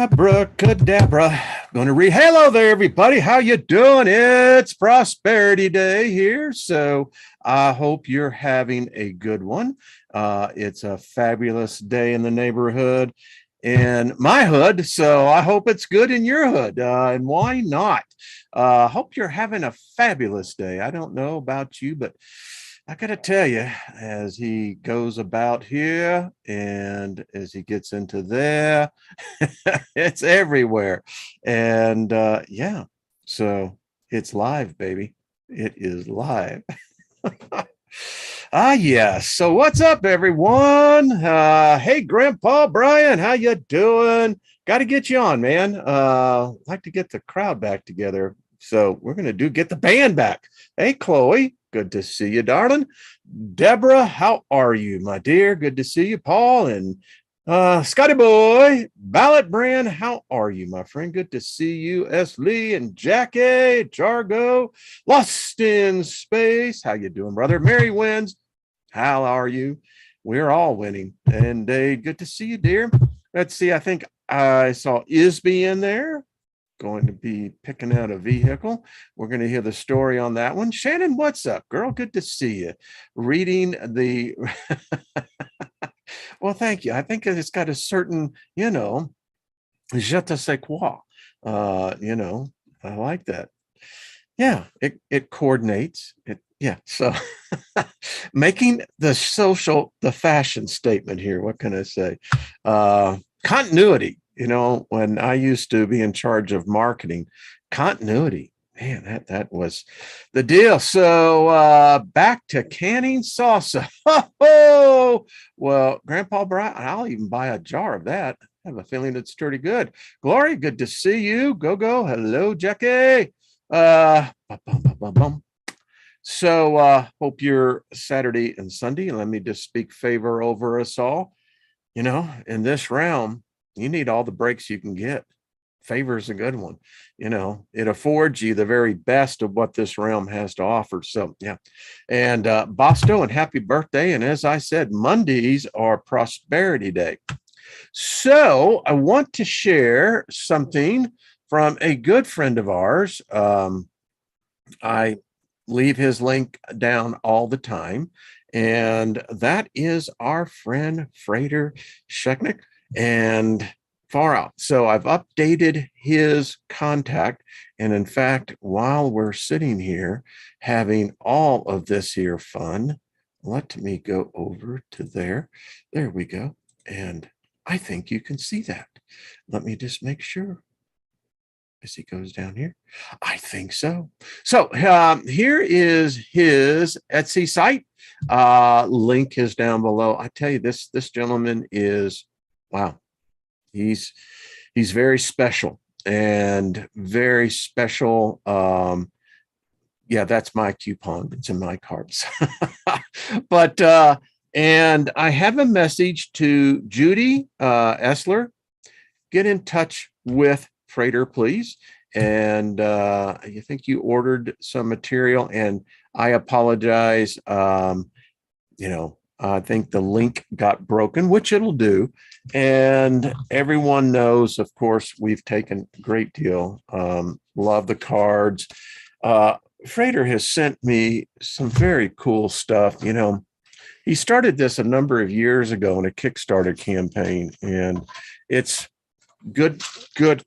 Abracadabra. Going to read. Hello there, everybody. How you doing? It's Prosperity Day here. So I hope you're having a good one. It's a fabulous day in the neighborhood in my hood. So I hope it's good in your hood. And why not? Hope you're having a fabulous day. I don't know about you, but I got to tell you, as he goes about here and as he gets into there, it's everywhere. And yeah, so it's live, baby. It is live. Yeah. So what's up, everyone? Hey, Grandpa Brian, how you doing? Got to get you on, man. Like to get the crowd back together. So we're going to get the band back. Hey, Chloe. Good to see you, darling. Deborah, how are you, my dear? Good to see you, Paul. And Scotty Boy, Ballot Brand, how are you, my friend? Good to see you. S. Lee and Jackie, Jargo, Lost in Space. How you doing, brother? Mary Wins, how are you? We're all winning. And good to see you, dear. Let's see, I think I saw Isby in there. Going to be picking out a vehicle. We're going to hear the story on that one. Shannon, what's up, girl? Good to see you. Reading the well, thank you. I think it's got a certain, je ne sais quoi. I like that. Yeah, it coordinates it. Yeah, so making the fashion statement here. What can I say? Continuity. When I used to be in charge of marketing, continuity, man, that was the deal. So back to canning salsa. Oh, well, Grandpa Brian, I'll even buy a jar of that. I have a feeling it's pretty good. Glory, good to see you. Go. Hello, Jackie. So hope your Saturday and Sunday. Let me just speak favor over us all. In this realm, you need all the breaks you can get. Favor is a good one. It affords you the very best of what this realm has to offer. So, yeah. And Bosto, and happy birthday. And as I said, Mondays are Prosperity Day. So I want to share something from a good friend of ours. I leave his link down all the time. And that is our friend Frater Sheknick. And far out. So I've updated his contact. And in fact, while we're sitting here having all of this here fun, let me go over to there. There we go. And I think you can see that. Let me just make sure. As he goes down here, I think so. So here is his Etsy site. Link is down below. I tell you, this gentleman is, wow. He's very special and very special. Yeah, that's my coupon. It's in my cards. But and I have a message to Judy Essler. Get in touch with Frater, please. And I think you ordered some material, and I apologize. I think the link got broken, which it'll do. And everyone knows, of course, we've taken a great deal. Love the cards. Frater has sent me some very cool stuff. He started this a number of years ago in a Kickstarter campaign, and it's good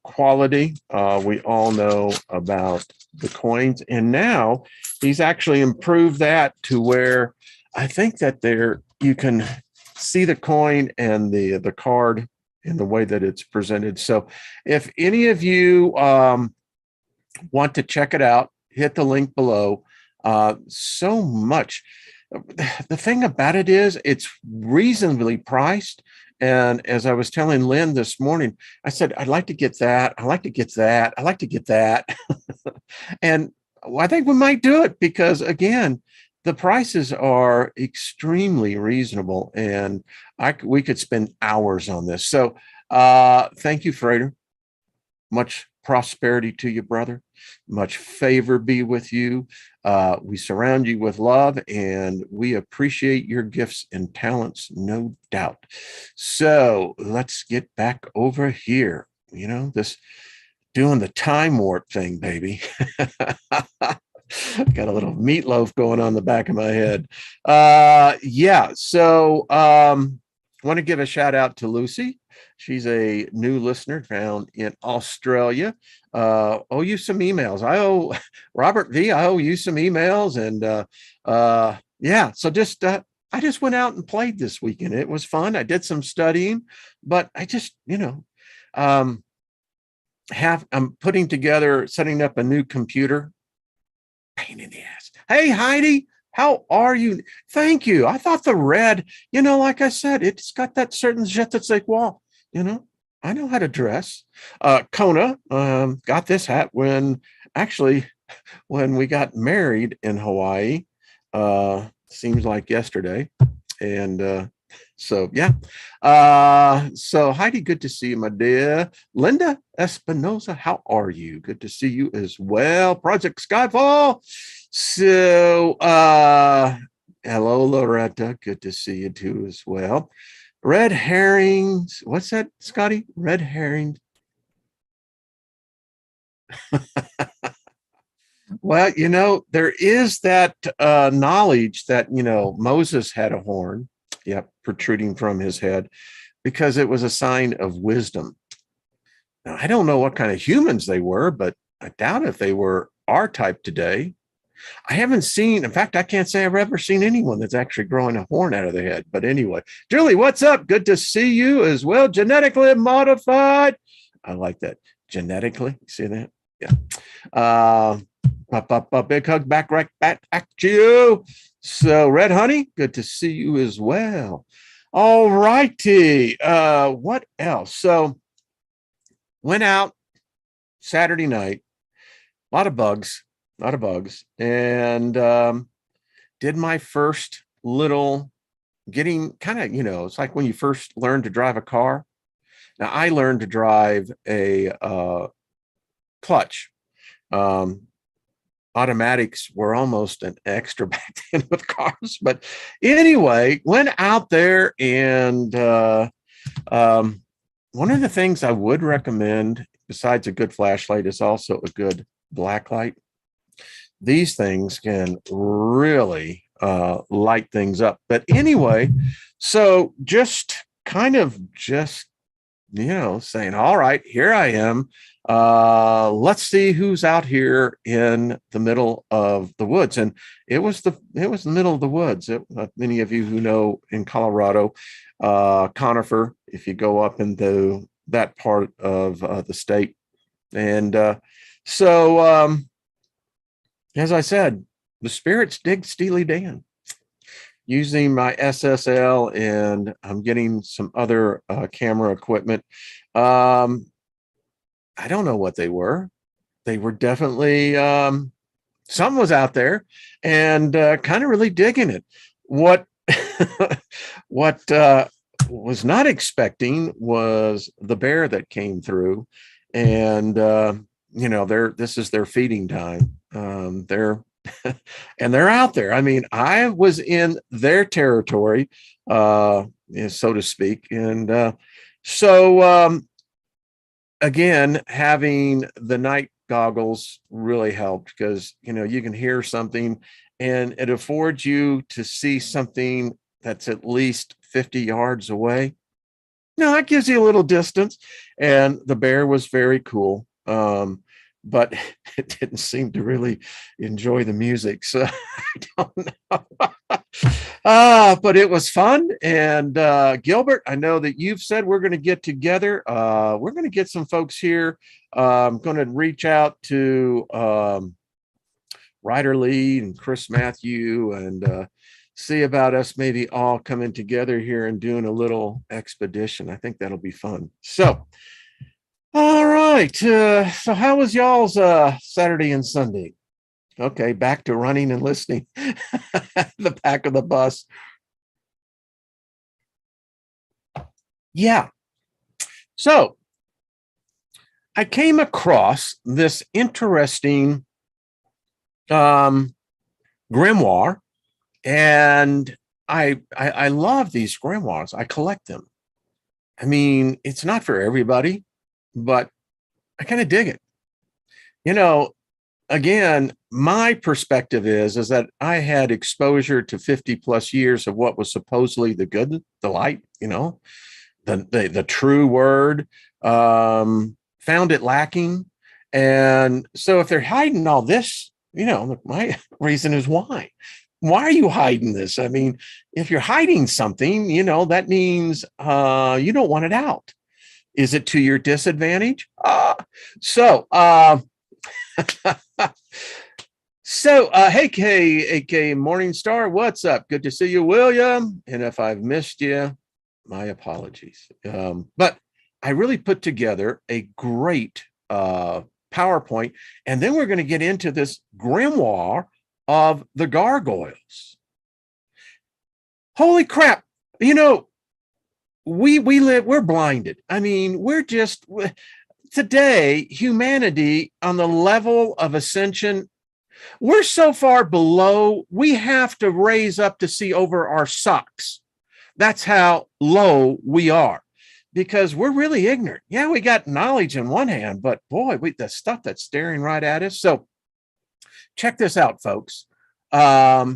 quality. We all know about the coins, and now he's actually improved that to where I think that you can see the coin and the card in the way that it's presented. So if any of you want to check it out, hit the link below. So much. The thing about it is it's reasonably priced. And as I was telling Lynn this morning, I said, I'd like to get that. I like to get that. I like to get that. And I think we might do it because, again, the prices are extremely reasonable, and we could spend hours on this. So thank you, Frater. Much prosperity to you, brother. Much favor be with you. We surround you with love, and we appreciate your gifts and talents, no doubt. So let's get back over here. this doing the time warp thing, baby. Got a little meatloaf going on the back of my head. Yeah. So want to give a shout out to Lucy. She's a new listener found in Australia. Owe you some emails. I owe Robert V. I owe you some emails. And yeah, so I just went out and played this weekend. It was fun. I did some studying, but I just, I'm putting together, setting up a new computer. Pain in the ass. Hey, Heidi, how are you? Thank you. I thought the red, like I said, it's got that certain je ne sais quoi, I know how to dress. Kona got this hat when we got married in Hawaii. Seems like yesterday. And so, yeah. So Heidi, good to see you, my dear. Linda Espinosa, how are you? Good to see you as well. Project Skyfall. So, hello, Loretta. Good to see you too as well. Red herrings. What's that, Scotty? Red herrings. Well, there is that knowledge that, Moses had a horn, protruding from his head because it was a sign of wisdom. Now, I don't know what kind of humans they were, but I doubt if they were our type today. I haven't seen, in fact, I can't say I've ever seen anyone that's actually growing a horn out of their head. But anyway, Julie, what's up? Good to see you as well. Genetically modified. I like that. Genetically. See that? Yeah. Big hug back right back at you. So Red Honey, good to see you as well. All righty. What else? So went out Saturday night, a lot of bugs, and did my first little getting kind of, it's like when you first learn to drive a car. Now I learned to drive a clutch. Automatics were almost an extra back then with cars. But anyway, went out there and one of the things I would recommend, besides a good flashlight, is also a good black light. These things can really light things up. But anyway, so just saying, all right, here I am. Let's see who's out here in the middle of the woods. And it was the middle of the woods. Many of you who know in Colorado, conifer, if you go up into that part of the state. And so as I said, the spirits dig Steely Dan. Using my SSL, and I'm getting some other camera equipment. I don't know what they were. They were definitely, something was out there and kind of really digging it. What was not expecting was the bear that came through, and this is their feeding time. They're out there. I mean, I was in their territory, so to speak. And so again, having the night goggles really helped because, you can hear something and it affords you to see something that's at least 50 yards away. No, that gives you a little distance. And the bear was very cool. But it didn't seem to really enjoy the music. So I don't know. But it was fun. And Gilbert, I know that you've said we're going to get together. We're going to get some folks here. I'm going to reach out to Ryder Lee and Chris Matthew and see about us maybe all coming together here and doing a little expedition. I think that'll be fun. So all right. So how was y'all's Saturday and Sunday? Okay, back to running and listening. The back of the bus. Yeah. So I came across this interesting grimoire, and I love these grimoires. I collect them. I mean, it's not for everybody. but I kind of dig it. You know, again, my perspective is that I had exposure to 50 plus years of what was supposedly the good, the light, the true word, found it lacking. And so if they're hiding all this, my reason is why. Why are you hiding this? I mean, if you're hiding something, that means you don't want it out. Is it to your disadvantage? So, hey, AK Morningstar, what's up? Good to see you, William. And if I've missed you, my apologies. But I really put together a great PowerPoint, and then we're going to get into this grimoire of the gargoyles. Holy crap. We're blinded. I mean, today, humanity on the level of ascension, we're so far below, we have to raise up to see over our socks. That's how low we are, because we're really ignorant. Yeah, we got knowledge in one hand, but boy, the stuff that's staring right at us. So check this out, folks. Okay,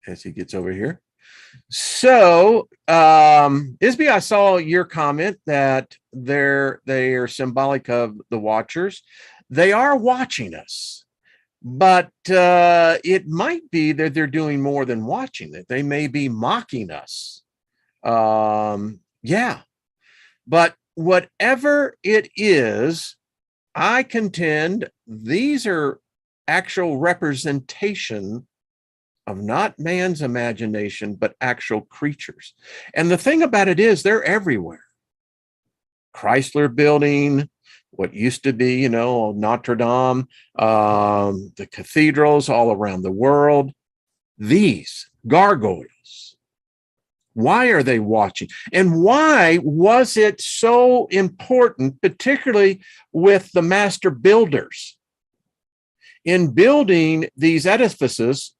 as he gets over here. So, Isby, I saw your comment that they are symbolic of the watchers. They are watching us, but it might be that they're doing more than watching, that they may be mocking us. Yeah, but whatever it is, I contend these are actual representation of not man's imagination, but actual creatures. And the thing about it is they're everywhere. Chrysler Building, what used to be, Notre Dame, the cathedrals all around the world. These gargoyles, why are they watching? And why was it so important, particularly with the master builders, in building these edifices,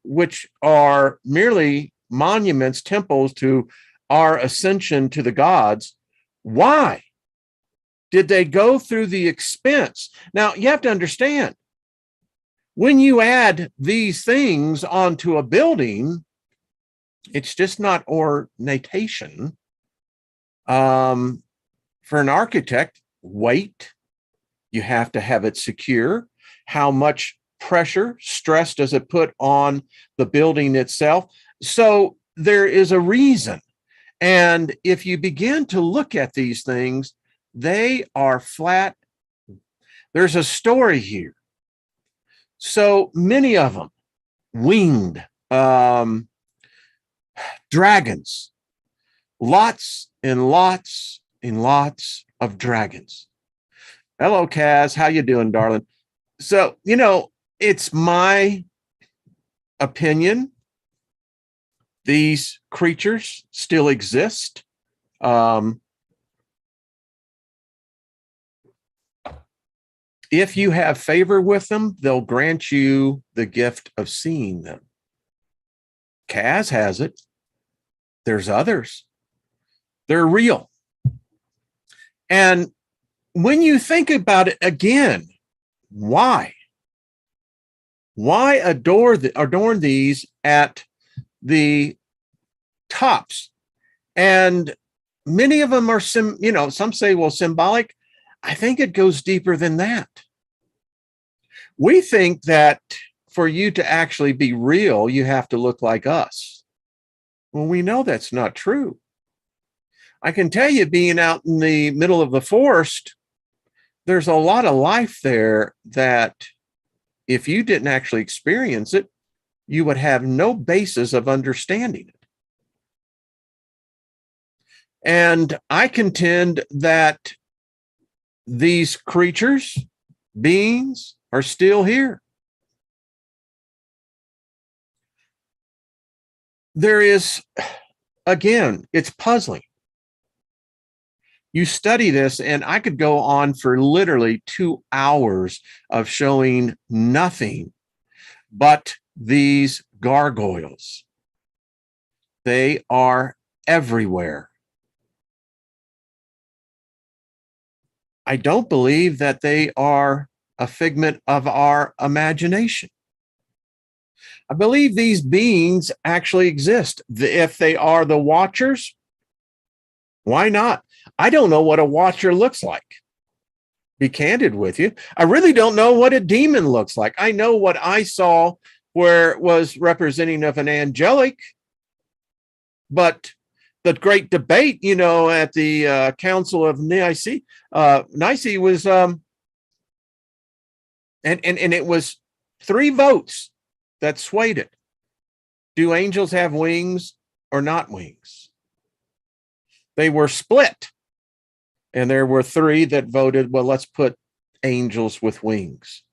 which are merely monuments, temples to our ascension to the gods? Why did they go through the expense? Now, you have to understand, when you add these things onto a building, it's just not ornamentation. For an architect, weight, you have to have it secure. How much pressure, stress does it put on the building itself? So there is a reason. And if you begin to look at these things, they are flat. There's a story here. So many of them, winged, dragons, lots and lots and lots of dragons. Hello, Kaz. How you doing, darling? So, it's my opinion. These creatures still exist. If you have favor with them, they'll grant you the gift of seeing them. Kaz has it. There's others. They're real. And when you think about it again, why? Why adorn these at the tops? And many of them are some say, well, symbolic. I think it goes deeper than that. We think that for you to actually be real, you have to look like us. Well, we know that's not true. I can tell you, being out in the middle of the forest, there's a lot of life there that if you didn't actually experience it, you would have no basis of understanding it. And I contend that these creatures, beings, are still here. There is, again, it's puzzling. You study this, and I could go on for literally 2 hours of showing nothing but these gargoyles. They are everywhere. I don't believe that they are a figment of our imagination. I believe these beings actually exist. If they are the watchers, why not? I don't know what a watcher looks like. Be candid with you. I really don't know what a demon looks like. I know what I saw where it was representing of an angelic, but the great debate, at the Council of Nicaea, was, and it was 3 votes that swayed it. Do angels have wings or not wings? They were split. And there were 3 that voted, well, let's put angels with wings.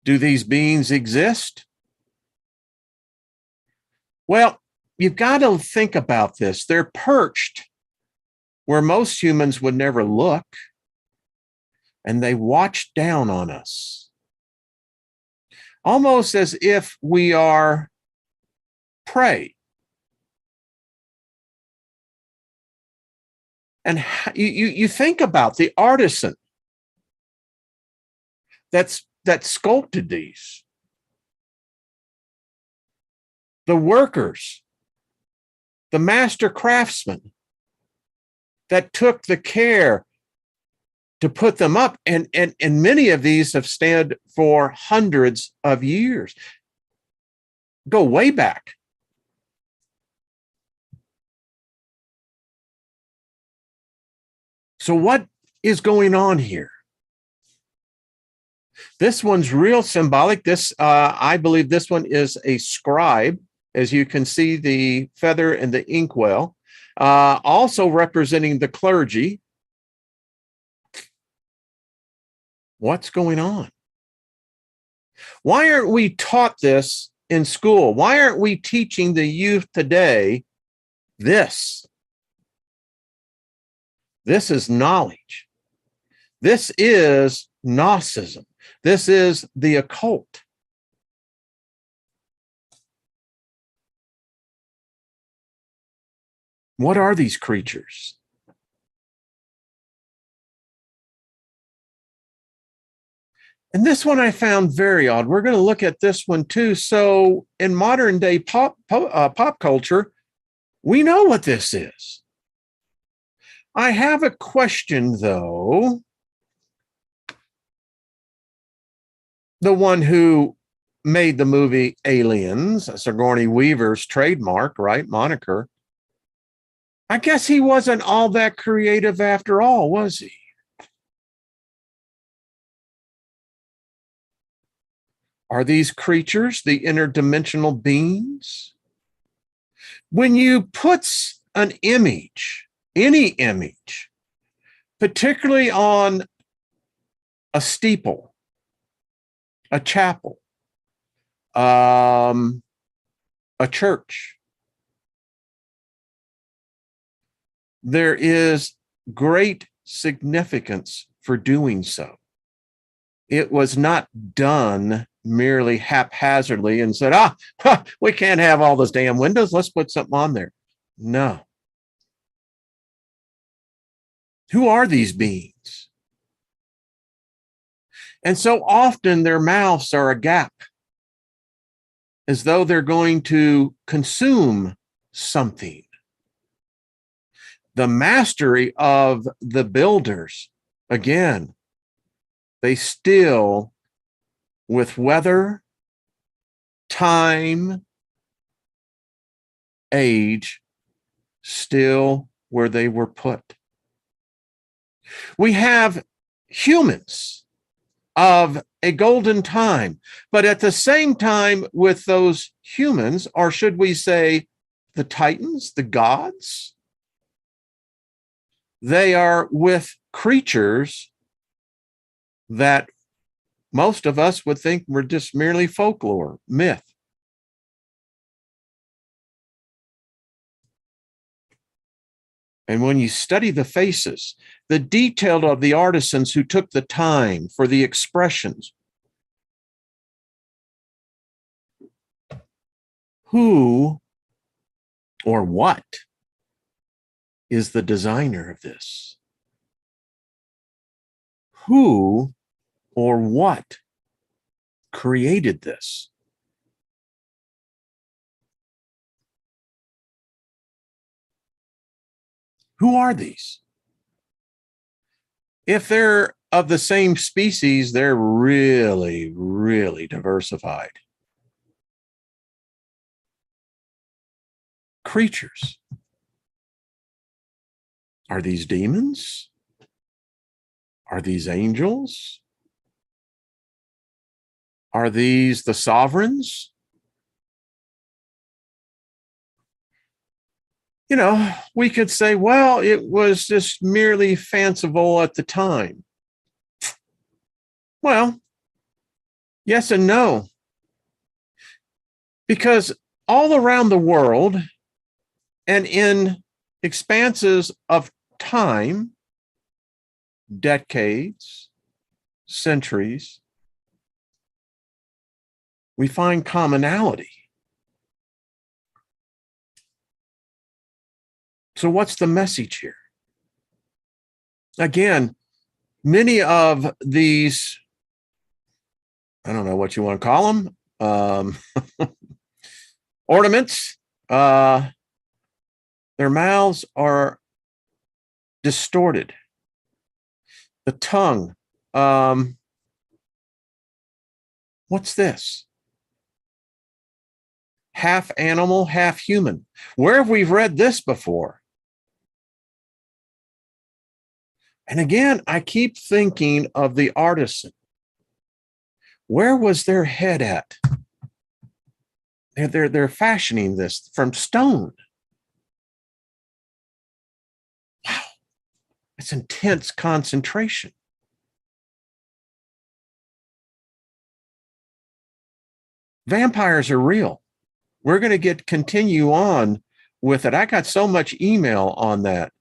Do these beings exist? Well, you've got to think about this. They're perched where most humans would never look, and they watch down on us, almost as if we are prey. And you think about the artisan that sculpted these, the workers, the master craftsmen that took the care to put them up. And many of these have stood for hundreds of years. Go way back. So what is going on here? This one's real symbolic. This, I believe this one is a scribe. As you can see, the feather and the inkwell, also representing the clergy. What's going on? Why aren't we taught this in school? Why aren't we teaching the youth today this? This is knowledge. This is Gnosticism. This is the occult. What are these creatures? And this one I found very odd. We're going to look at this one too. So in modern day pop culture, we know what this is. I have a question, though. The one who made the movie Aliens, Sigourney Weaver's trademark, right? Moniker. I guess he wasn't all that creative after all, was he? Are these creatures the interdimensional beings? When you put an image, any image, particularly on a steeple, a chapel, a church, there is great significance for doing so. It was not done merely haphazardly and said, we can't have all those damn windows. Let's put something on there. No. Who are these beings? And so often their mouths are agape, as though they're going to consume something. The mastery of the builders, again, they still, with weather, time, age, still where they were put. We have humans of a golden time, but at the same time with those humans, or should we say the titans, the gods, they are with creatures that most of us would think were just merely folklore, myth. And when you study the faces, the detail of the artisans who took the time for the expressions, Who or what is the designer of this? Who or what created this? Who are these? If they're of the same species, they're really, really diversified. Creatures. Are these demons? Are these angels? Are these the sovereigns? You know, we could say, well, it was just merely fanciful at the time. Well, yes and no. Because all around the world and in expanses of time, decades, centuries, we find commonality. So what's the message here? Again, many of these, I don't know what you want to call them, ornaments, their mouths are distorted. The tongue, what's this? Half animal, half human. Where have we read this before? And again, I keep thinking of the artisan. Where was their head at? They're fashioning this from stone. Wow, it's intense concentration. Vampires are real. We're going to continue on with it. I got so much email on that.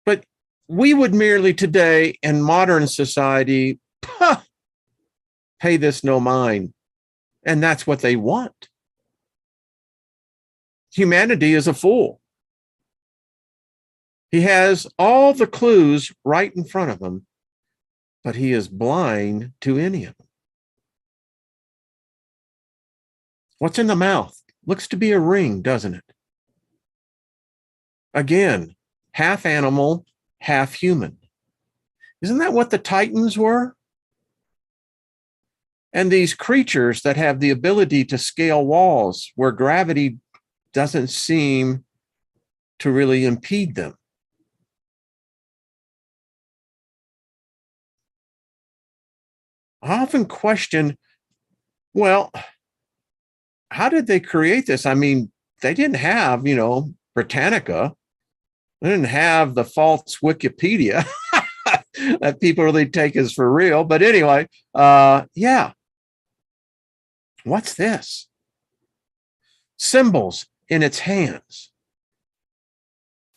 But we would merely today in modern society pay this no mind. And that's what they want. Humanity is a fool. He has all the clues right in front of him, but he is blind to any of them. What's in the mouth? Looks to be a ring, doesn't it? Again, half animal, half human. Isn't that what the Titans were? And these creatures that have the ability to scale walls where gravity doesn't seem to really impede them. I often question, well, how did they create this? I mean, they didn't have, Britannica. They didn't have the false Wikipedia that people really take as for real. But anyway, yeah. What's this? Symbols in its hands.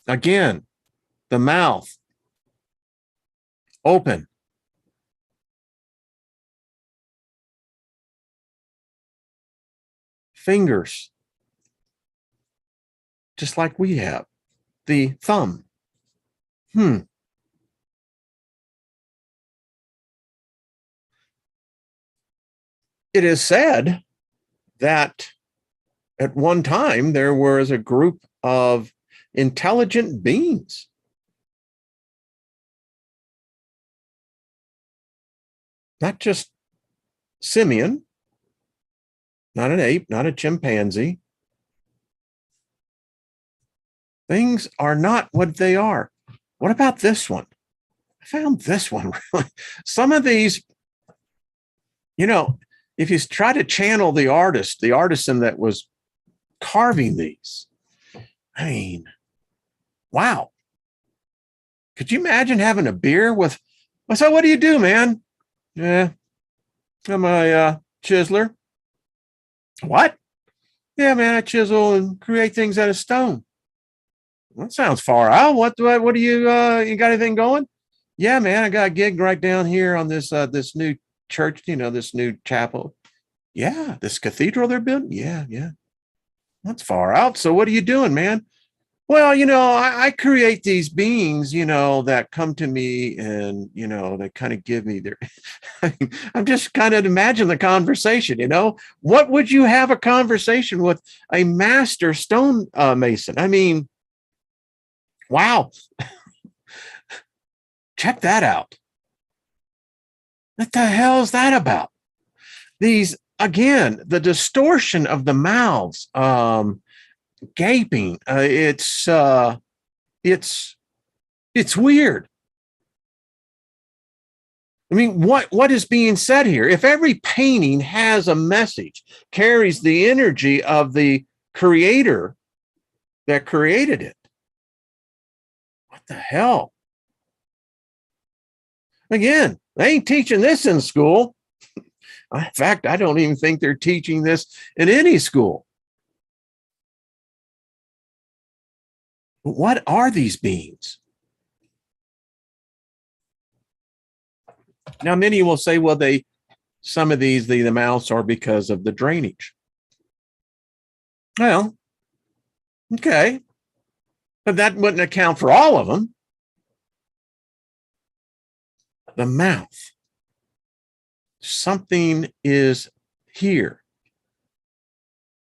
Again, the mouth open. Fingers, just like we have. The thumb. It is said that at one time there was a group of intelligent beings. Not just simian, not an ape, not a chimpanzee. Things are not what they are. What about this one? I found this one really. Some of these, if you try to channel the artisan that was carving these, I mean, wow. Could you imagine having a beer with, so what do you do, man? Yeah, I'm a chiseler. What? Yeah, man, I chisel and create things out of stone. That sounds far out. What do you you got anything going? Yeah, man, I got a gig right down here on this this new church, this new chapel. Yeah, this cathedral they're building. Yeah, yeah. That's far out. So what are you doing, man? Well, I create these beings, that come to me and, they kind of give me their, I'm just kind of imagine the conversation, what would you have a conversation with a master stone mason? I mean, wow, check that out. What the hell is that about? These, again, the distortion of the mouths, gaping. It's weird. I mean, what is being said here? If every painting has a message, carries the energy of the creator that created it, what the hell? Again, they ain't teaching this in school. In fact, I don't even think they're teaching this in any school. What are these beings? Now, many will say, well, some of these, the mouths are because of the drainage. Well, okay. But that wouldn't account for all of them. The mouth. Something is here.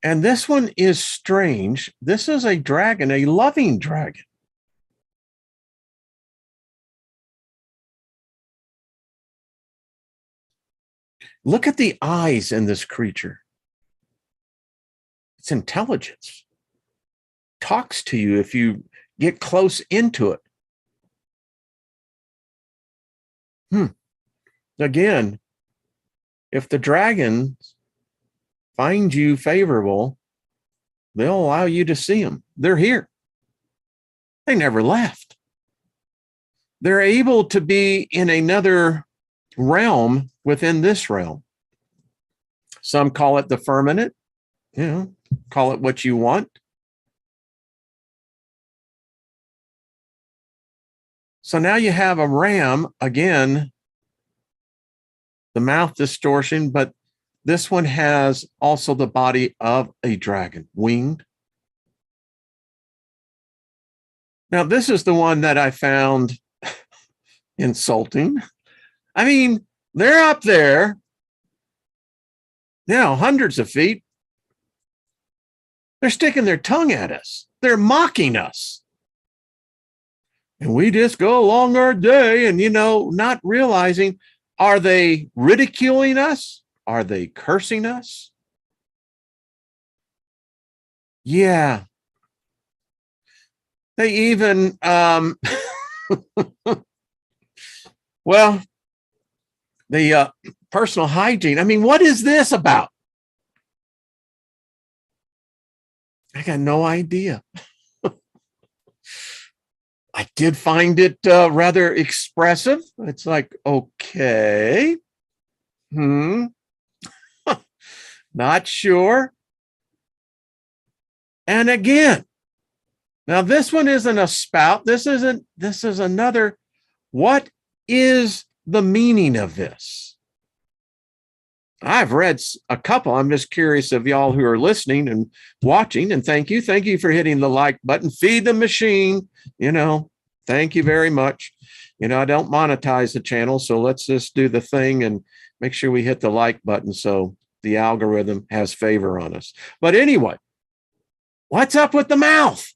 And this one is strange. This is a dragon, a loving dragon. Look at the eyes in this creature. It's intelligence. Talks to you if you get close into it. Again, if the dragons find you favorable, they'll allow you to see them. They're here. They never left. They're able to be in another realm within this realm. Some call it the firmament, call it what you want. So now you have a ram, again, the mouth distortion, but this one has also the body of a dragon, winged. Now, this is the one that I found insulting. I mean, they're up there, hundreds of feet. They're sticking their tongue at us. They're mocking us. And we just go along our day and, not realizing, are they ridiculing us? Are they cursing us? Yeah. They even, well, the personal hygiene. I mean, what is this about? I got no idea. I did find it rather expressive. It's like, okay. Not sure. And again, now this one isn't a spout. This is another. What is the meaning of this? I've read a couple. I'm just curious of y'all who are listening and watching. And thank you. Thank you for hitting the like button. Feed the machine. Thank you very much. I don't monetize the channel. So let's just do the thing and make sure we hit the like button so the algorithm has favor on us. But anyway, what's up with the mouth?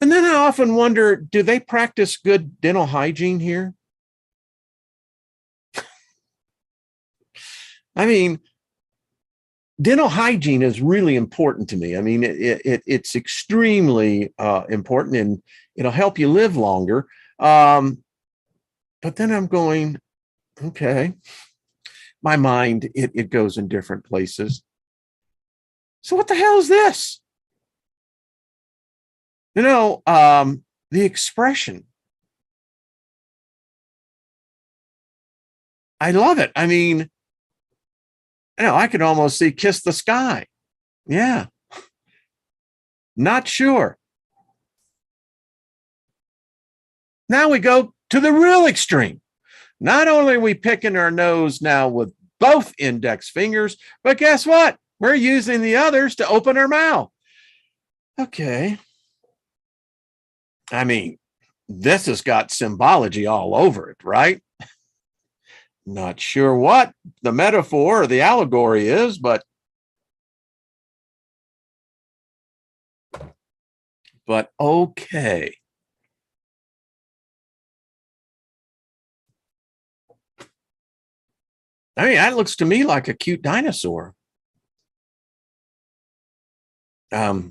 And then I often wonder, do they practice good dental hygiene here? I mean, dental hygiene is really important to me. I mean, it's extremely important, and it'll help you live longer. But then I'm going, okay, my mind, it goes in different places. So what the hell is this? The expression. I love it. I mean, I could almost see kiss the sky. Yeah. Not sure. Now we go to the real extreme. Not only are we picking our nose now with both index fingers, but guess what? We're using the others to open our mouth. Okay. I mean, this has got symbology all over it, right? Not sure what the metaphor or the allegory is, but okay. I mean, that looks to me like a cute dinosaur. I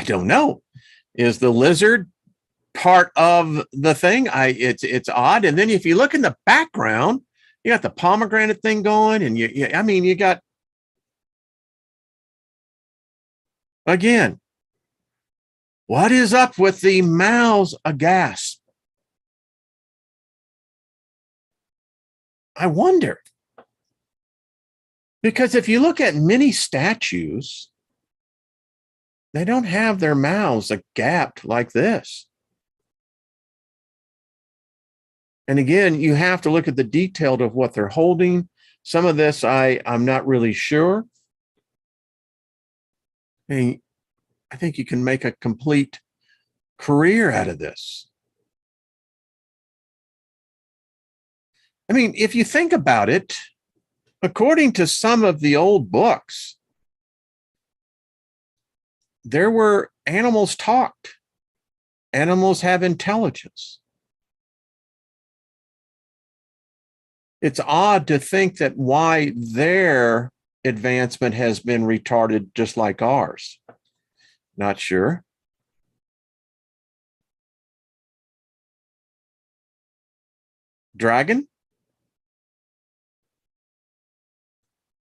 don't know. Is the lizard part of the thing? It's odd. And then if you look in the background, you got the pomegranate thing going, and I mean, you got, again, what is up with the mouths aghast? I wonder. Because if you look at many statues, they don't have their mouths agape like this. And again, you have to look at the detail of what they're holding. Some of this, I'm not really sure. I think you can make a complete career out of this. I mean, if you think about it, according to some of the old books, there were animals talked. Animals have intelligence. It's odd to think that why their advancement has been retarded just like ours. Not sure. Dragon?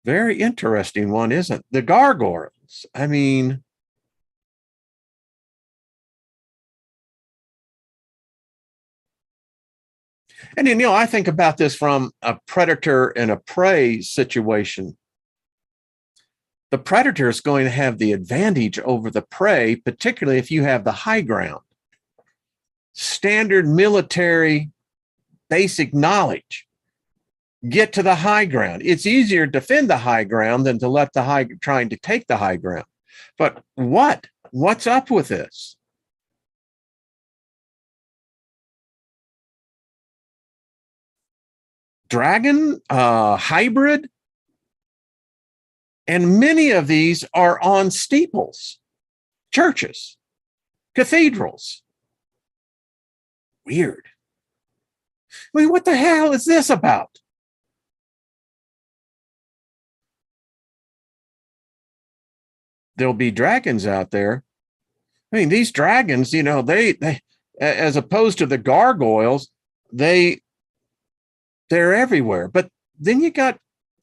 Very interesting one, isn't it? The gargoyles. I mean, and I think about this from a predator and a prey situation. The predator is going to have the advantage over the prey, particularly if you have the high ground. Standard military basic knowledge. Get to the high ground. It's easier to defend the high ground than to let trying to take the high ground. But what's up with this? Dragon, hybrid, and many of these are on steeples, churches, cathedrals. Weird. I mean, what the hell is this about? There'll be dragons out there. I mean, these dragons, they as opposed to the gargoyles, they're everywhere. But then you got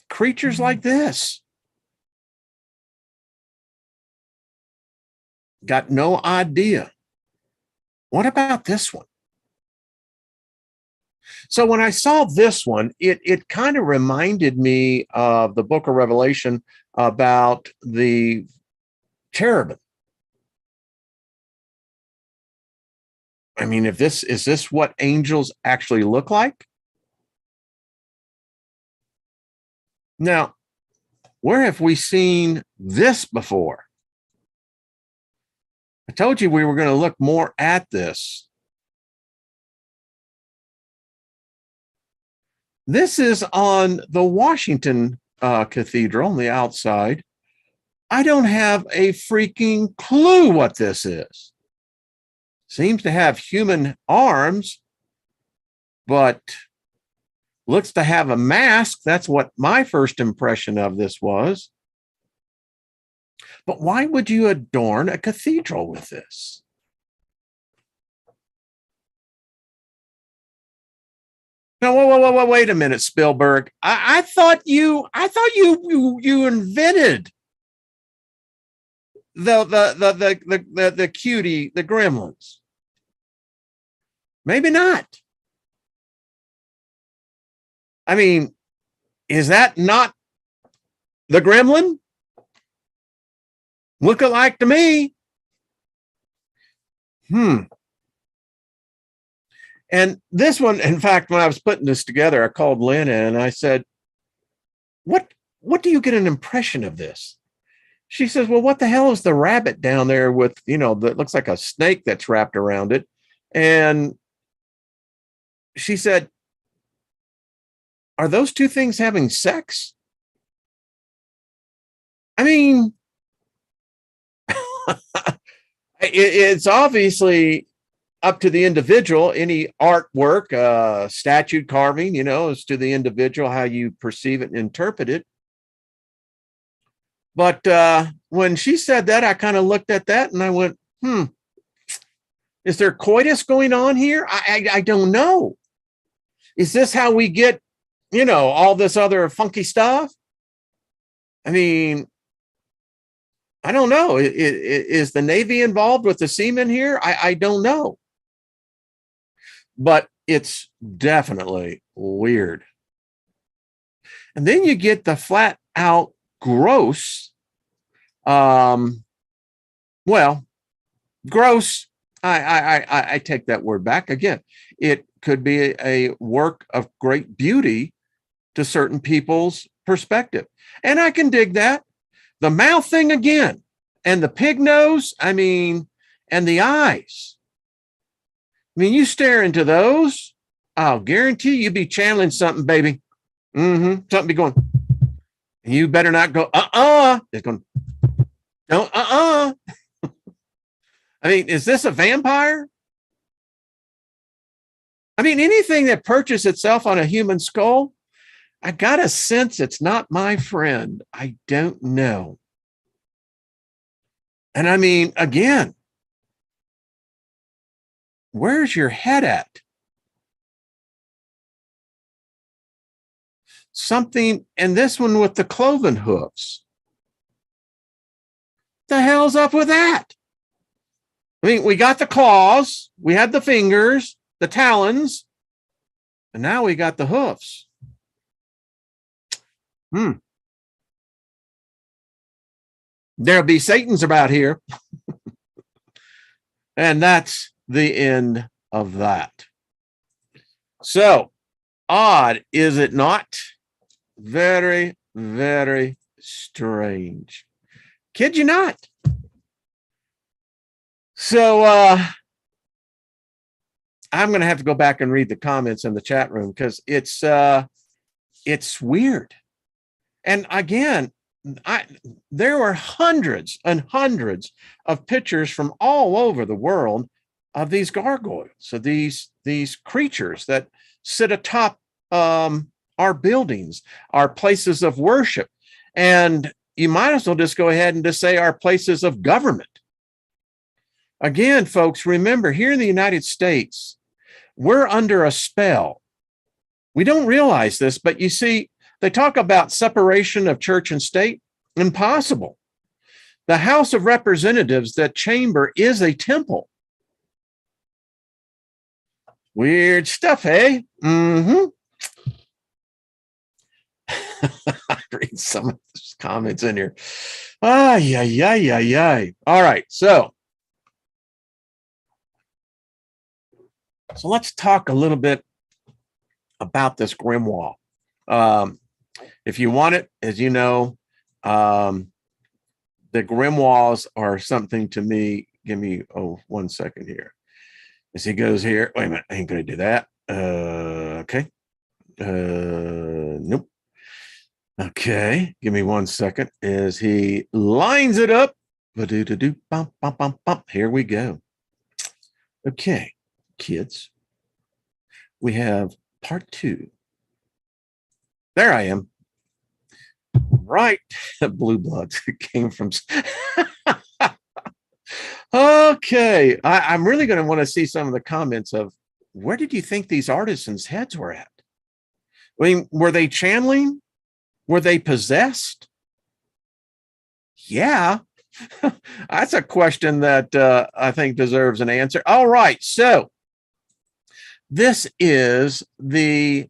creatures like this. Got no idea. What about this one? So when I saw this one, it kind of reminded me of the book of Revelation about the cherubim. I mean, is this what angels actually look like? Now, where have we seen this before? I told you we were going to look more at this. This is on the Washington Cathedral on the outside. I don't have a freaking clue what this is. Seems to have human arms, but looks to have a mask. That's what my first impression of this was. But why would you adorn a cathedral with this? No, wait a minute, Spielberg. I thought you invented the cutie, the gremlins. Maybe not. I mean, is that not the gremlin? Look alike to me. And this one, in fact, when I was putting this together, I called Lynn and I said, what do you get an impression of this? She says, well, what the hell is the rabbit down there with, that looks like a snake that's wrapped around it? And she said, are those two things having sex? I mean, it's obviously up to the individual. Any artwork, statue carving, is to the individual how you perceive it and interpret it. But when she said that, I kind of looked at that and I went, is there coitus going on here? I don't know. Is this how we get, all this other funky stuff? I mean, I don't know. Is the Navy involved with the seamen here? I don't know. But it's definitely weird. And then you get the flat out gross. Gross. I take that word back again. It could be a work of great beauty to certain people's perspective. And I can dig that. The mouth thing again, and the pig nose, and the eyes. You stare into those, I'll guarantee you be channeling something, baby. Something be going. You better not go, It's going, no, is this a vampire? Anything that perches itself on a human skull, I got a sense it's not my friend. I don't know. And again, where's your head at? Something, and this one with the cloven hoofs. The hell's up with that? We got the claws, we had the fingers, the talons, and now we got the hoofs. There'll be Satans about here. And that's the end of that. So, odd, is it not? Very, very strange. Kid you not. So, I'm going to have to go back and read the comments in the chat room because it's weird. And again, there were hundreds and hundreds of pictures from all over the world of these gargoyles, so these creatures that sit atop our buildings, our places of worship, and you might as well just go ahead and just say our places of government. Again, folks, remember, here in the United States, we're under a spell. We don't realize this, but you see, they talk about separation of church and state. Impossible. The House of Representatives, that chamber, is a temple. Weird stuff, eh? I read some of those comments in here. All right, so let's talk a little bit about this grimoire. If you want it, as you know, the grimoires are something to me. Give me 1 second here. As he goes here, wait a minute, I ain't gonna do that. Okay. Nope. Okay, give me 1 second as he lines it up. Here we go. Okay, kids, we have part 2. There I am. Right, blue bloods came from. Okay, I'm really going to want to see some of the comments of where did you think these artisans' heads were at? Were they channeling? Were they possessed? Yeah, that's a question that I think deserves an answer. All right, so this is the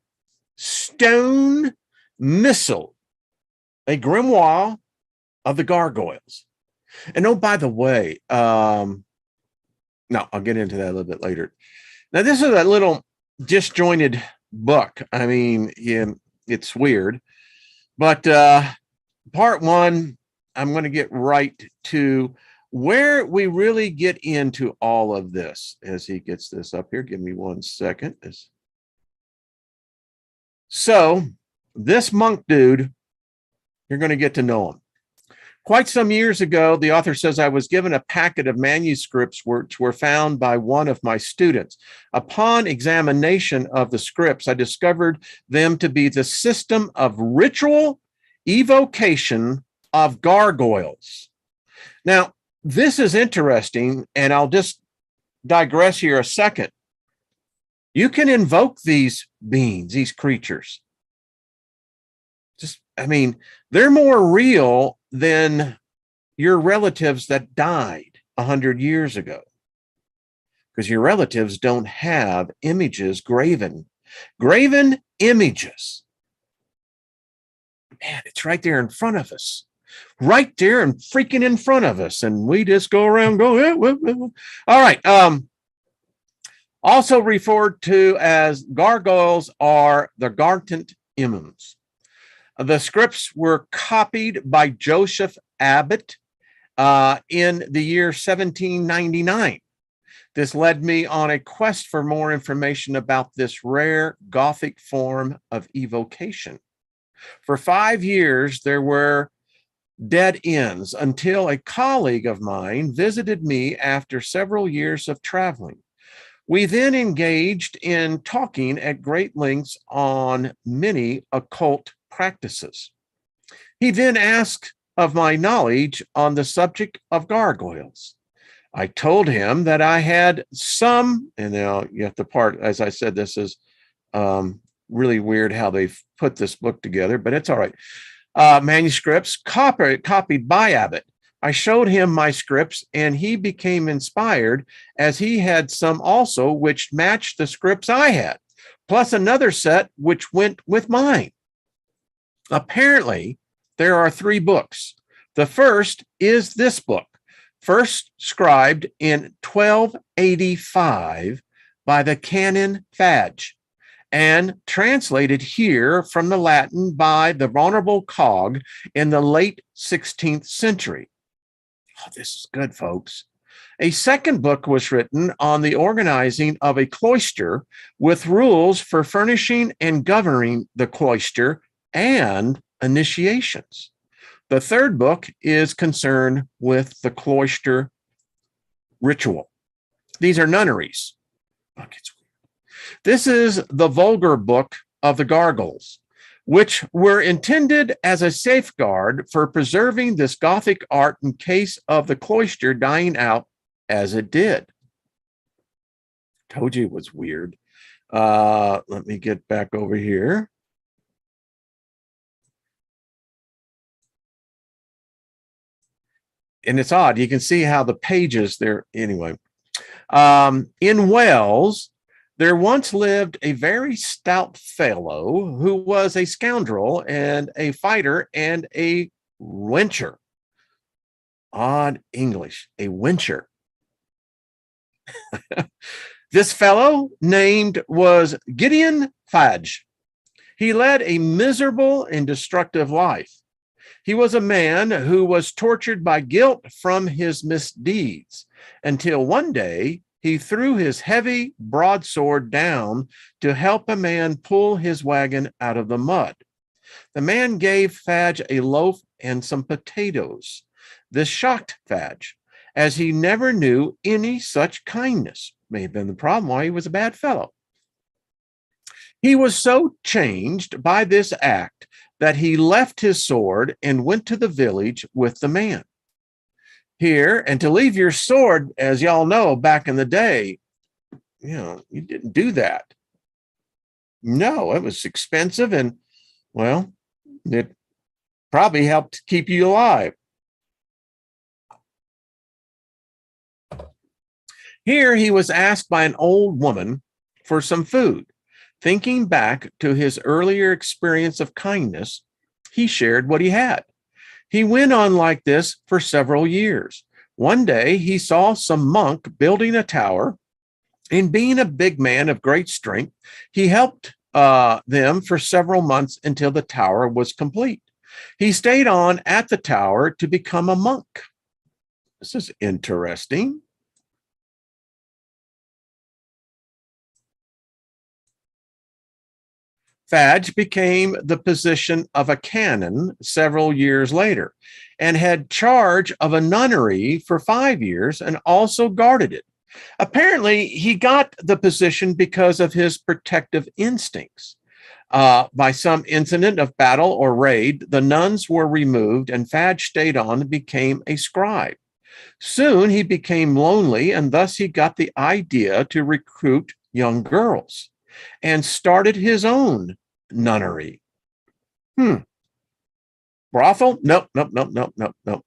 Stone Missal, a grimoire of the gargoyles. And oh, by the way, no, I'll get into that a little bit later. Now, this is a little disjointed book. I mean, yeah, it's weird. But part one, I'm going to get right to where we really get into all of this as he gets this up here. Give me 1 second. So this monk dude, you're going to get to know him. Quite some years ago, the author says, I was given a packet of manuscripts which were found by one of my students. Upon examination of the scripts, I discovered them to be the system of ritual evocation of gargoyles. Now, this is interesting, and I'll just digress here a second. You can invoke these beings, these creatures. They're more real than your relatives that died 100 years ago, because your relatives don't have images, graven images. Man, it's right there in front of us, right there and freaking in front of us. And we just go around, all right. Also referred to as gargoyles are the Gartant Imams. The scripts were copied by Joseph Abbott in the year 1799. This led me on a quest for more information about this rare Gothic form of evocation. For 5 years, there were dead ends until a colleague of mine visited me after several years of traveling. We then engaged in talking at great lengths on many occult practices. He then asked of my knowledge on the subject of gargoyles. I told him that I had some, and now you have to part, as I said, this is really weird how they've put this book together, but it's all right. Manuscripts copied by Abbott. I showed him my scripts, and he became inspired, as he had some also which matched the scripts I had, plus another set which went with mine. Apparently, there are 3 books. The first is this book, first scribed in 1285 by the Canon Fadge, and translated here from the Latin by the Venerable Cog in the late 16th century. Oh, this is good, folks. A second book was written on the organizing of a cloister with rules for furnishing and governing the cloister and initiations. The third book is concerned with the cloister ritual. These are nunneries. This is the vulgar book of the Gargoyles, which were intended as a safeguard for preserving this Gothic art in case of the cloister dying out as it did. Told you it was weird. Let me get back over here. And it's odd. You can see how the pages there. Anyway, in Wales, there once lived a very stout fellow who was a scoundrel and a fighter and a wencher. Odd English, a wencher. This fellow named was Gideon Fadge. He led a miserable and destructive life. He was a man who was tortured by guilt from his misdeeds until one day he threw his heavy broadsword down to help a man pull his wagon out of the mud. The man gave Fadge a loaf and some potatoes. This shocked Fadge, as he never knew any such kindness. May have been the problem why he was a bad fellow. He was so changed by this act that he left his sword and went to the village with the man. Here, and to leave your sword, as y'all know, back in the day, you didn't do that. No, it was expensive, and well, it probably helped keep you alive. Here he was asked by an old woman for some food. Thinking back to his earlier experience of kindness, he shared what he had. He went on like this for several years. One day he saw some monk building a tower In being a big man of great strength, he helped them for several months until the tower was complete. He stayed on at the tower to become a monk. This is interesting. Fadge became the position of a canon several years later and had charge of a nunnery for 5 years and also guarded it. Apparently, he got the position because of his protective instincts. By some incident of battle or raid, the nuns were removed and Fadge stayed on and became a scribe. Soon he became lonely, and thus he got the idea to recruit young girls and started his own nunnery. Brothel? Nope, nope, nope, nope, nope, nope.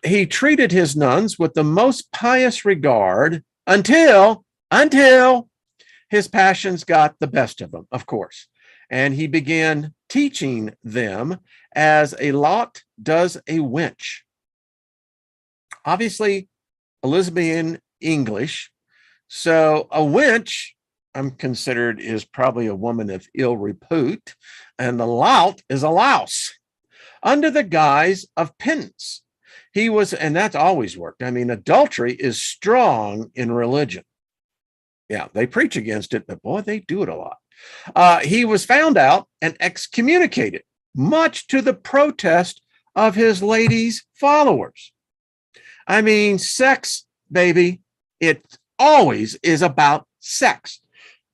He treated his nuns with the most pious regard until his passions got the best of him, of course. And he began teaching them as a lot does a wench. Obviously, Elizabethan English. So a wench, I'm considered, is probably a woman of ill repute, and the lout is a louse under the guise of pendants. He was, and that's always worked. I mean, adultery is strong in religion. Yeah, they preach against it, but boy, they do it a lot. He was found out and excommunicated, much to the protest of his lady's followers. I mean, sex, baby, it always is about sex.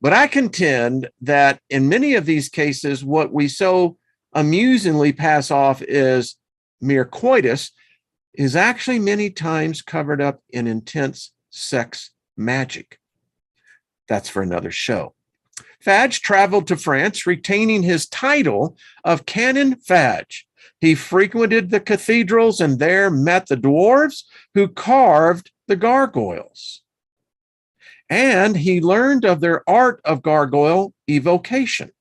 But I contend that in many of these cases, what we so amusingly pass off as mere coitus is actually many times covered up in intense sex magic. That's for another show. Fadge traveled to France, retaining his title of Canon Fadge. He frequented the cathedrals and there met the dwarves who carved the gargoyles. And he learned of their art of gargoyle evocation.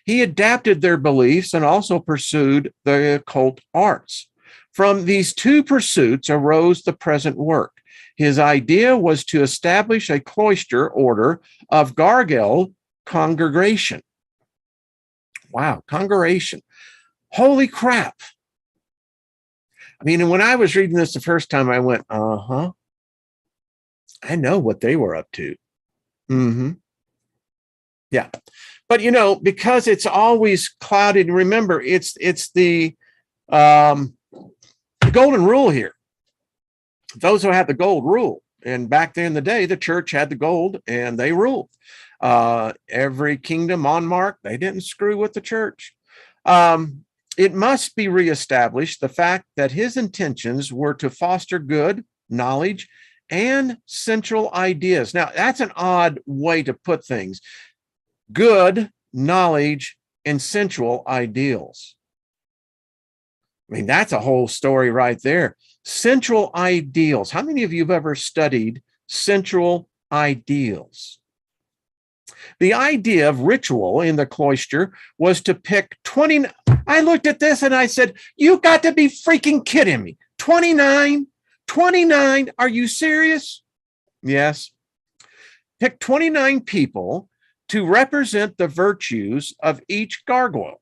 He adapted their beliefs and also pursued the occult arts. From these two pursuits arose the present work. His idea was to establish a cloister order of gargoyle congregation. Wow, congregation. Holy crap. I mean, when I was reading this the first time, I went, I know what they were up to. Yeah. But, you know, because it's always clouded, remember, it's the golden rule here. Those who had the gold rule. And back then in the day, the church had the gold and they ruled. Every kingdom monarch, they didn't screw with the church. It must be reestablished the fact that his intentions were to foster good knowledge and central ideas. Now, that's an odd way to put things. Good knowledge and sensual ideals. I mean, that's a whole story right there. Central ideals. How many of you have ever studied central ideals? The idea of ritual in the cloister was to pick 20. I looked at this and I said, you got to be freaking kidding me. 29? 29? Are you serious? Yes. Pick 29 people to represent the virtues of each gargoyle.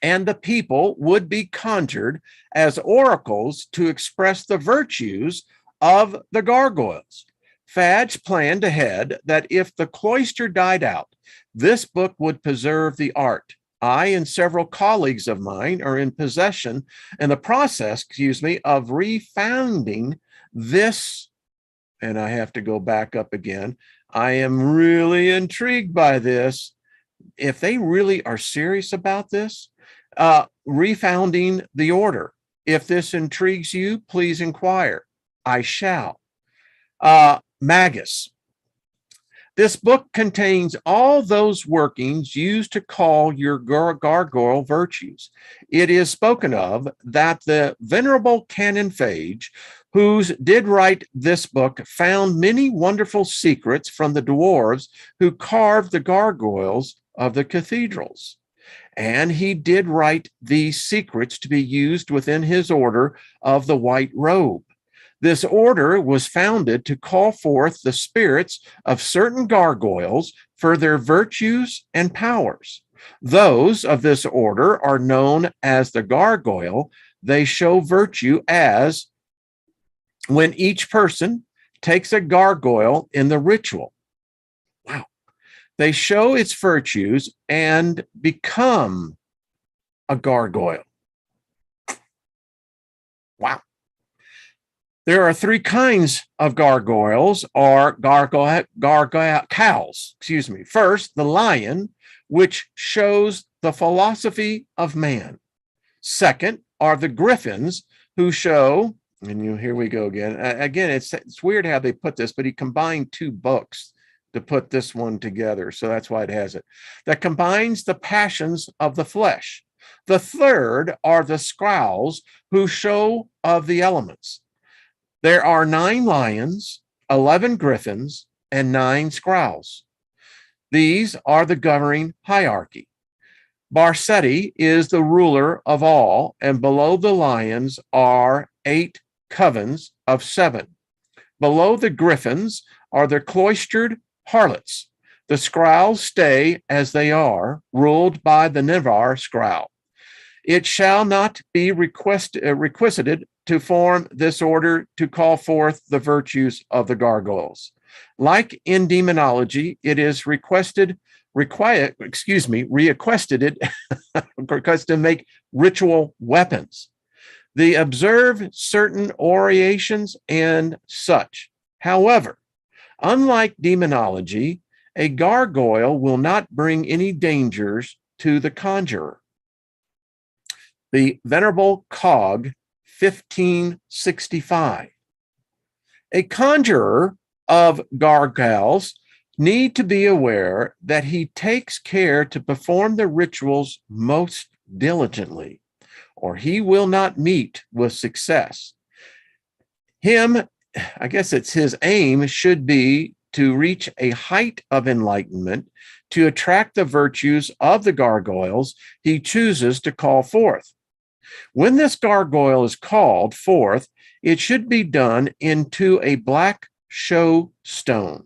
And the people would be conjured as oracles to express the virtues of the gargoyles. Fadge planned ahead that if the cloister died out, this book would preserve the art. I and several colleagues of mine are in the process, of refounding this. And I have to go back up again. I am really intrigued by this. If they really are serious about this, refounding the order. If this intrigues you, please inquire. I shall. Magus. This book contains all those workings used to call your gargoyle virtues. It is spoken of that the venerable Canon Fadge, who did write this book, found many wonderful secrets from the dwarves who carved the gargoyles of the cathedrals. And he did write these secrets to be used within his order of the white robe. This order was founded to call forth the spirits of certain gargoyles for their virtues and powers. Those of this order are known as the gargoyle. They show virtue as when each person takes a gargoyle in the ritual. Wow. They show its virtues and become a gargoyle. Wow. There are three kinds of gargoyles or cows. First, the lion, which shows the philosophy of man. Second are the griffins, who show, and here we go again. Again, it's weird how they put this, but he combined two books to put this one together. So that's why it has it. That combines the passions of the flesh. The third are the scrolls, who show of the elements. There are 9 lions, 11 griffins, and 9 scrolls. These are the governing hierarchy. Barsetti is the ruler of all, and below the lions are 8 covens of 7. Below the griffins are the cloistered harlots. The scrolls stay as they are, ruled by the Nevar scroll. It shall not be requisited to form this order to call forth the virtues of the gargoyles. Like in demonology, it is requested to make ritual weapons. They observe certain orations and such. However, unlike demonology, a gargoyle will not bring any dangers to the conjurer. The Venerable Cog, 1565. A conjurer of gargoyles need to be aware that he takes care to perform the rituals most diligently, or he will not meet with success. I guess it's his aim should be to reach a height of enlightenment to attract the virtues of the gargoyles he chooses to call forth. When this gargoyle is called forth, it should be done into a black show stone,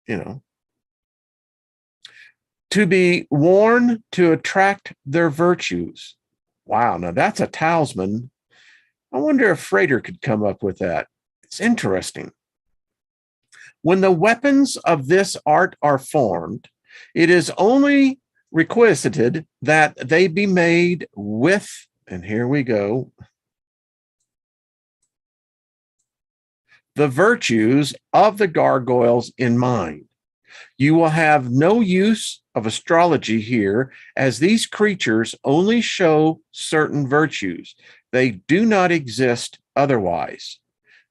to be worn to attract their virtues. Wow, now that's a talisman. I wonder if Frater could come up with that. It's interesting. When the weapons of this art are formed, it is only requisited that they be made with, and here we go, the virtues of the gargoyles in mind. You will have no use of astrology here, as these creatures only show certain virtues. They do not exist otherwise.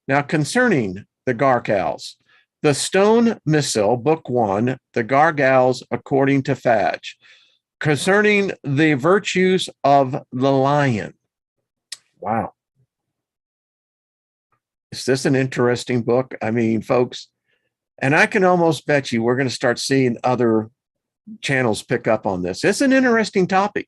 Now, concerning the gargoyles, the Stone Missal, Book 1, the gargoyles according to Fadge, concerning the virtues of the lion. Wow. Is this an interesting book? I mean, folks, and I can almost bet you we're going to start seeing other channels pick up on this. It's an interesting topic.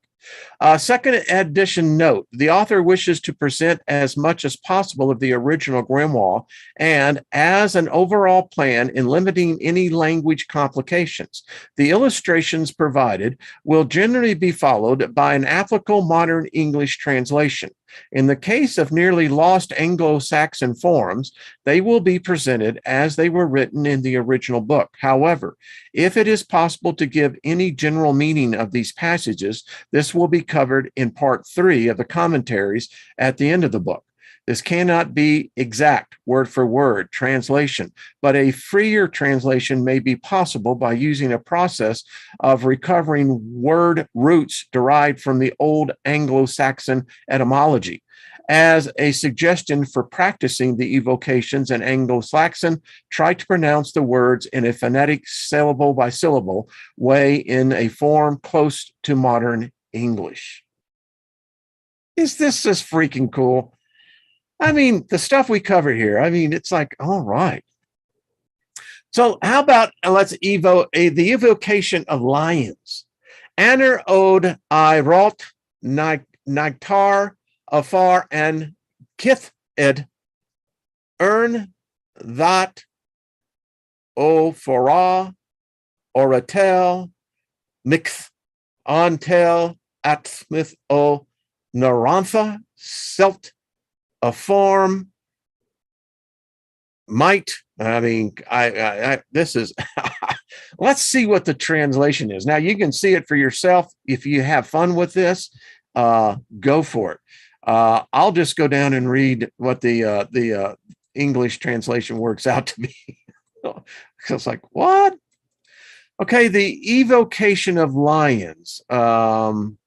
Second edition note, the author wishes to present as much as possible of the original grimoire and as an overall plan in limiting any language complications. The illustrations provided will generally be followed by an applicable modern English translation. In the case of nearly lost Anglo-Saxon forms, they will be presented as they were written in the original book. However, if it is possible to give any general meaning of these passages, this will be covered in part 3 of the commentaries at the end of the book. This cannot be exact word for word translation, but a freer translation may be possible by using a process of recovering word roots derived from the old Anglo-Saxon etymology. As a suggestion for practicing the evocations in Anglo-Saxon, try to pronounce the words in a phonetic syllable by syllable way in a form close to modern English. Is this just freaking cool? I mean, the stuff we cover here, I mean, it's like, all right. So how about let's the evocation of lions. Aner od I rot nagtar afar and kith ed earn that o forah, oratel, mix ontel, at smith o narantha, selt, a form, might. I mean, this is, let's see what the translation is. Now you can see it for yourself. If you have fun with this, go for it. I'll just go down and read what the English translation works out to be. So it's like, what? Okay, the evocation of lions. And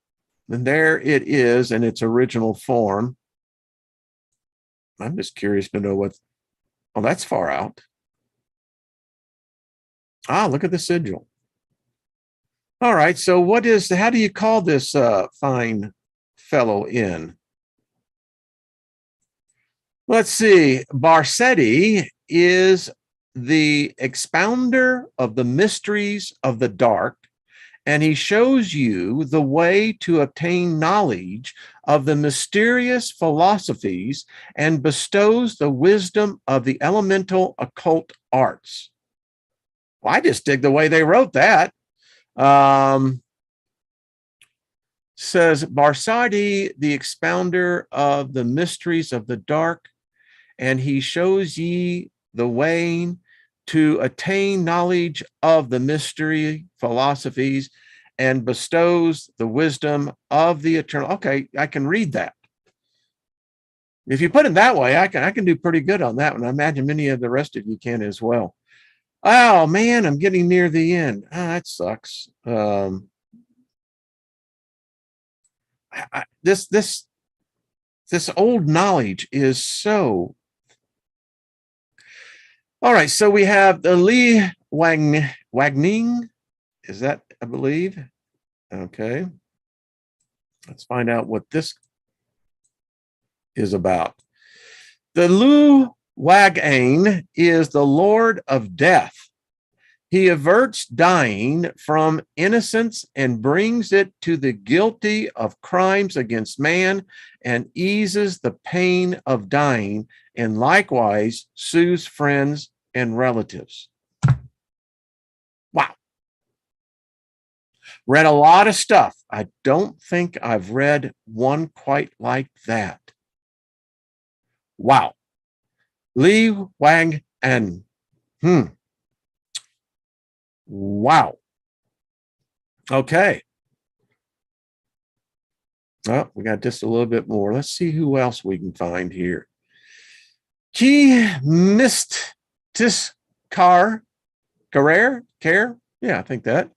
there it is in its original form. I'm just curious to know what, oh, that's far out. Ah, look at the sigil. All right, so what is, how do you call this fine fellow in? Let's see, Barsetti is the expounder of the mysteries of the dark, and he shows you the way to obtain knowledge of the mysterious philosophies and bestows the wisdom of the elemental occult arts. Well, I just dig the way they wrote that. Says Barsetti, the expounder of the mysteries of the dark, and he shows ye the way to attain knowledge of the mystery philosophies and bestows the wisdom of the eternal. Okay, I can read that. If you put it that way, I can do pretty good on that one. I imagine many of the rest of you can as well. Oh man, I'm getting near the end. Ah, that sucks. This old knowledge is so. All right, so we have the Li Wagning. Is that, I believe? Okay. Let's find out what this is about. The Lu Wagane is the Lord of Death. He averts dying from innocence and brings it to the guilty of crimes against man and eases the pain of dying, and likewise soothes friends and relatives. Wow. Read a lot of stuff. I don't think I've read one quite like that. Wow. Li Wang An. Wow. Okay. Oh, we got just a little bit more. Let's see who else we can find here. Ki mist tis car care. Yeah, I think that.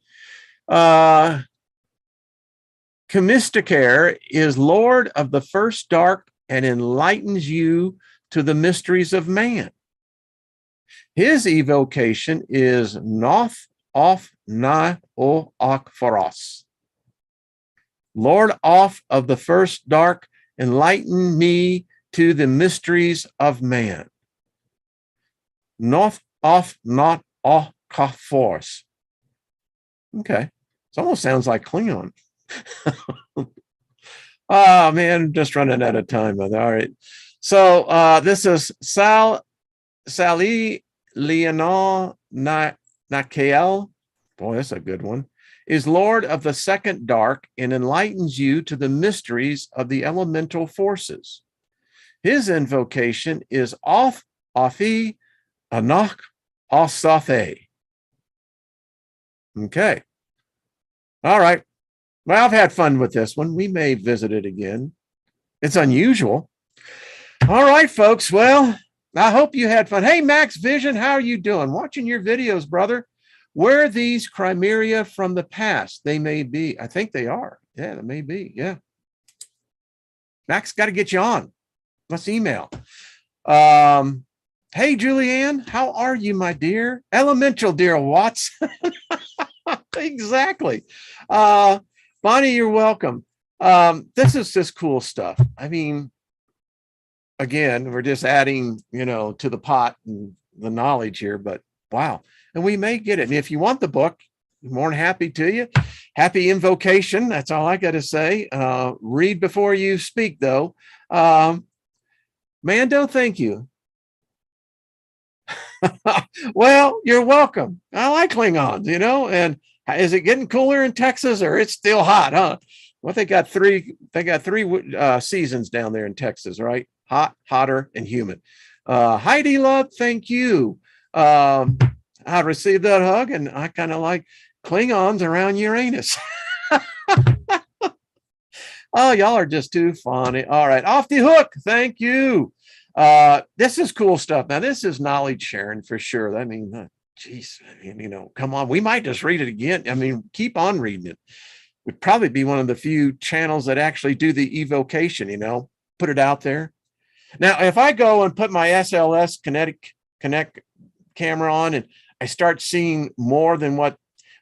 Kamistakare is Lord of the first dark and enlightens you to the mysteries of man. His evocation is Noth off na o akfaros. Lord off of the first dark, enlighten me to the mysteries of man. Noth off not o kafors. Okay. It almost sounds like Klingon. Oh man, just running out of time. All right. So this is Sally Leonor Nakael. Boy, that's a good one. Is Lord of the second dark and enlightens you to the mysteries of the elemental forces. His invocation is Afi Anach Asathe. Okay. All right. Well, I've had fun with this one. We may visit it again. It's unusual. All right, folks. Well, I hope you had fun. Hey, Max Vision, how are you doing? Watching your videos, brother. Were these Chimeria from the past? They may be. I think they are. Yeah, they may be. Yeah. Max, got to get you on. Let's email. Hey, Julianne, how are you, my dear? Elemental, dear Watts. Exactly. Bonnie, you're welcome. This is just cool stuff. I mean, again, we're just adding, to the pot and the knowledge here, but wow. And we may get it. And if you want the book, I'm more than happy to you. Happy invocation. That's all I got to say. Read before you speak, though. Mando, thank you. Well, you're welcome. I like Klingons, and is it getting cooler in Texas or it's still hot, huh? Well, they got three seasons down there in Texas, right? Hot, hotter, and humid. Heidi Love, thank you. Um, I received that hug and I kind of like Klingons around Uranus. Oh, y'all are just too funny. All right, off the hook. Thank you. This is cool stuff. Now, this is knowledge sharing for sure. I mean, geez, come on. We might just read it again. I mean, keep on reading it. Would probably be one of the few channels that actually do the evocation, put it out there. Now, if I go and put my SLS Connect camera on and I start seeing more than what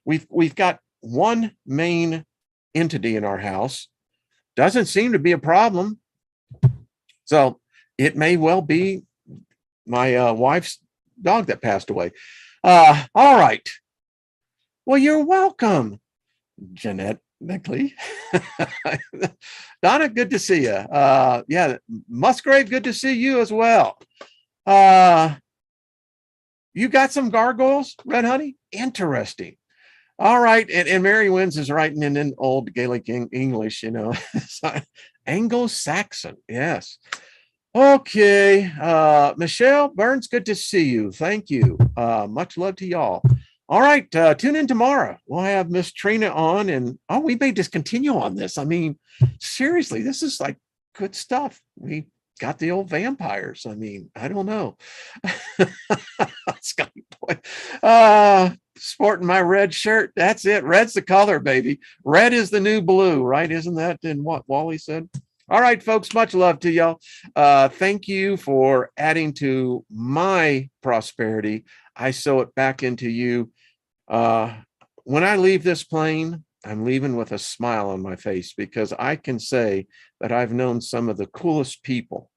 we've got one main entity in our house, doesn't seem to be a problem. So it may well be my wife's dog that passed away. All right. Well, you're welcome, Jeanette Mickley. Donna, good to see you. Yeah, Musgrave, good to see you as well. You got some gargoyles, Red Honey? Interesting. All right, and Mary Wins is writing in old Gaelic English, Anglo-Saxon, yes. Okay, Michelle Burns, good to see you. Thank you. Much love to y'all. All right, tune in tomorrow. We'll have Miss Trina on, and we may just continue on this. I mean, seriously, this is like good stuff. We got the old vampires. I mean, I don't know. Scotty boy. Sporting my red shirt. That's it. Red's the color, baby. Red is the new blue, right? Isn't that in what Wally said? All right, folks, much love to y'all. Thank you for adding to my prosperity. I sow it back into you. When I leave this plane, I'm leaving with a smile on my face because I can say that I've known some of the coolest people.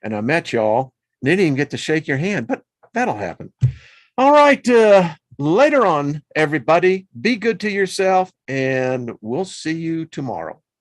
And I met y'all. Didn't even get to shake your hand, but that'll happen. All right. Later on, everybody, be good to yourself, and we'll see you tomorrow.